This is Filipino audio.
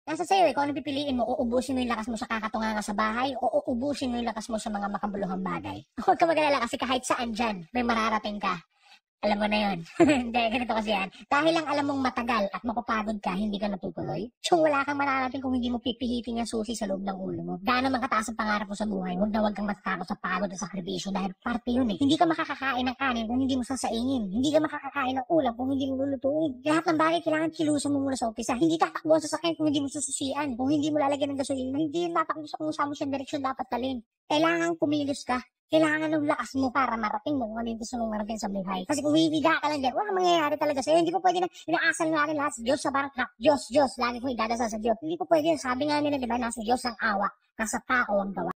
Nasa sa'yo kung ano pipiliin mo, uubusin mo yung lakas mo sa kakatunganga sa bahay o uubusin mo yung lakas mo sa mga makabuluhang bagay. Huwag ka mag-alala kasi kahit saan dyan, may mararating ka. Alam mo na yun. Hindi, ganito kasi yan. Dahil lang alam mong matagal at mapapagod ka, hindi ka natutuloy. So wala kang mararating kung hindi mo pipihitin yung susi sa loob ng ulo mo. Gaano man kataas ang pangarap mo sa buhay, huwag kang matatakot sa pagod at sakripisyo dahil parte yun eh. Hindi ka makakakain ng kanin kung hindi mo sasaingin. Hindi ka makakakain ng ulam kung hindi mo lulutuin. Lahat ng bagay kailangan kilusan mo muna sa umpisa. Hindi tatakbo sa sakyan kung hindi mo sususian. Kung hindi mo lalagyan ng gasolina, hindi yun tatakbo sa kung saan mo siyang direksyon dapat talin. Kailangan kumilos ka. Kailangan ng lakas mo para marating mo kung ano yung gusto mong marating sa buhay. Kasi kung hihiga ka lang dyan, wala mangyayari talaga sa'yo. Hindi po pwede na inaasal natin lahat sa Diyos sa parang Diyos, Diyos. Lagi ko idadasal sa Diyos. Hindi po pwede yun. Sabi nga nila, di ba, nasa Diyos ang awa, nasa tao ang gawa.